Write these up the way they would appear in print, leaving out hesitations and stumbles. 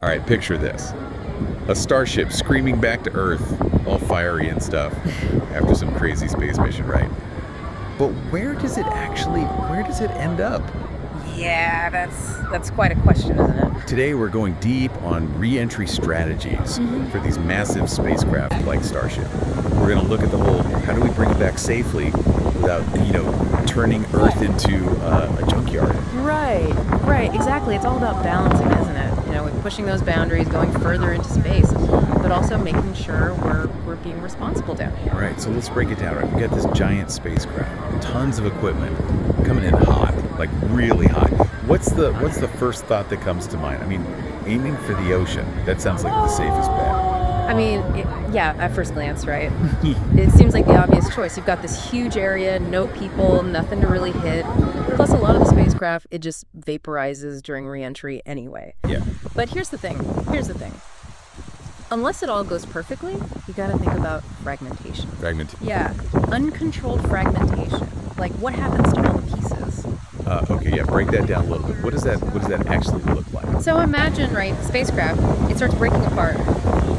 All right, picture this. A starship screaming back to Earth, all fiery and stuff, after some crazy space mission, right? But where does it end up? Yeah, that's quite a question, isn't it? Today we're going deep on re-entry strategies for these massive spacecraft like Starship. We're going to look at the whole, how do we bring it back safely without, turning Earth into a junkyard? Right, exactly. It's all about balancing, isn't it? With pushing those boundaries, going further into space, but also making sure we're being responsible down here. Right, so let's break it down, right? We got this giant spacecraft, tons of equipment, coming in hot, like really hot. What's the first thought that comes to mind? I mean, aiming for the ocean, that sounds like the safest bet. I mean, at first glance, right? It seems like the obvious choice. You've got this huge area, no people, nothing to really hit. Plus, a lot of the spacecraft, it just vaporizes during re-entry anyway. Yeah. But here's the thing. Unless it all goes perfectly, you got to think about fragmentation. Yeah, uncontrolled fragmentation. Like, what happens to all the pieces? Okay, yeah, break that down a little bit. What does that actually look like? So imagine, right, the spacecraft, it starts breaking apart.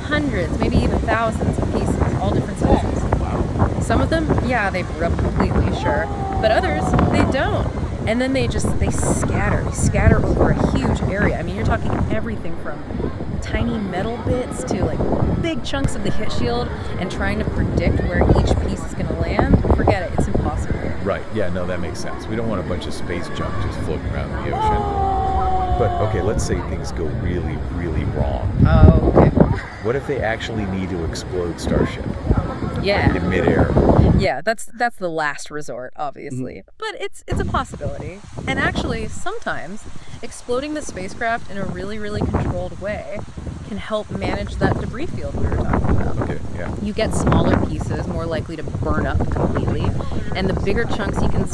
Hundreds, maybe even thousands of pieces, all different sizes. Wow. Some of them, yeah, they break up completely, sure. But others, they don't. And then they scatter over a huge area. I mean, you're talking everything from tiny metal bits to like big chunks of the hit shield, and trying to predict where each piece is going to land. Forget it, it's impossible. Right, yeah, no, that makes sense. We don't want a bunch of space junk just floating around in the ocean. But okay, let's say things go really, really wrong. Oh, okay. What if they actually need to explode Starship? Yeah. Like in midair. Yeah, that's the last resort, obviously. But it's a possibility. And actually, sometimes exploding the spacecraft in a really, really controlled way can help manage that debris field we were talking about. Okay, yeah. You get smaller pieces, more likely to burn up completely, and the bigger chunks you can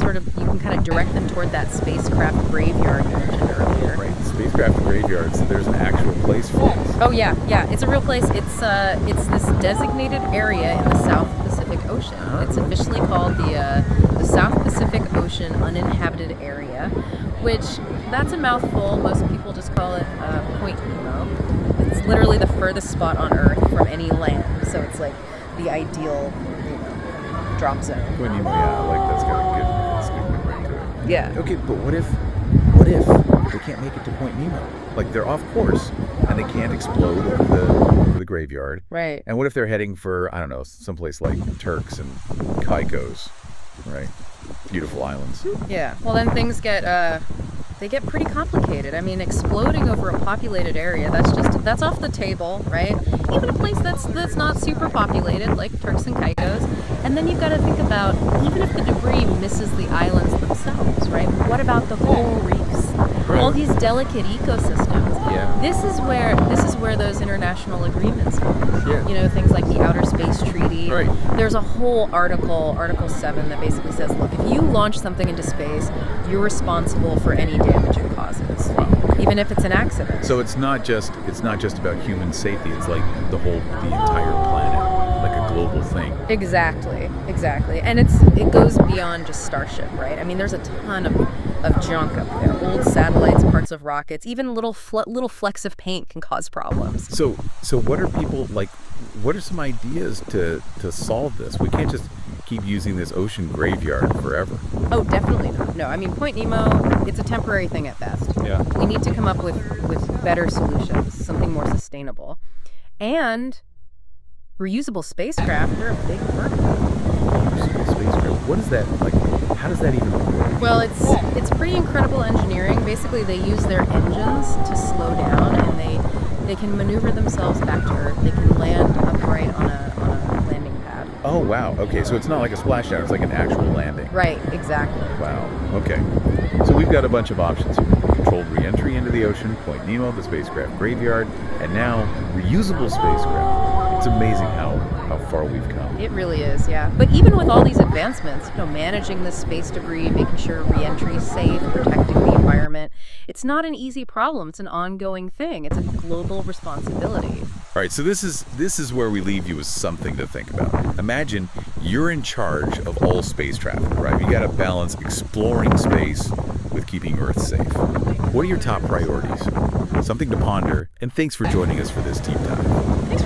kind of direct them toward that spacecraft graveyard you mentioned earlier. Right, spacecraft graveyards, there's an actual place for this. Oh yeah, it's a real place. It's this designated area in the South Pacific Ocean. It's officially called the South Pacific Ocean Uninhabited Area, which that's a mouthful. Most people just call it Point Nemo. It's literally the furthest spot on Earth from any land, so it's like the ideal, drop zone. Point Nemo, yeah, like that's got a good ring to it. Yeah. Okay, but what if they can't make it to Point Nemo? Like they're off course and they can't explode over the graveyard. Right. And what if they're heading for, I don't know, someplace like Turks and Caicos, right? Beautiful islands. Yeah. Well, then things get they get pretty complicated. I mean, exploding over a populated area, that's off the table, right? Even a place that's not super populated, like Turks and Caicos. And then you've got to think about, even if the debris misses the islands themselves, right? What about the coral reefs? Right. All these delicate ecosystems. Yeah. This is where those international agreements come. Yeah. Things like the Outer Space Treaty. Right. There's a whole Article 7, that basically says, look, if you launch something into space, you're responsible for any damage it causes. Wow. Even if it's an accident. So it's not just about human safety. It's like the entire planet, like a global thing. Exactly. And it goes beyond just Starship, right? I mean, there's a ton of junk up there. Old satellites, parts of rockets, even little flecks of paint can cause problems. So what are people like? What are some ideas to solve this? We can't just keep using this ocean graveyard forever. Oh, definitely not. No, I mean, Point Nemo, it's a temporary thing at best. Yeah. We need to come up with better solutions, something more sustainable. And reusable spacecraft, they're a big part of that. Reusable spacecraft. What is that like? How does that even work? Well, it's pretty incredible engineering. Basically, they use their engines to slow down, and they can maneuver themselves back to Earth. They can land upright on a landing pad. Oh, wow. Okay, so it's not like a splashdown. It's like an actual landing. Right, exactly. Wow. Okay. So we've got a bunch of options here. Controlled re-entry into the ocean, Point Nemo, the spacecraft graveyard, and now reusable spacecraft. It's amazing how far we've come. It really is, yeah. But even with all these advancements, managing the space debris, making sure re-entry is safe, protecting the environment, it's not an easy problem. It's an ongoing thing. It's a global responsibility. All right, so this is where we leave you with something to think about. Imagine you're in charge of all space traffic, right? You got to balance exploring space with keeping Earth safe. What are your top priorities? something to ponder, and thanks for joining us for this deep dive. Thanks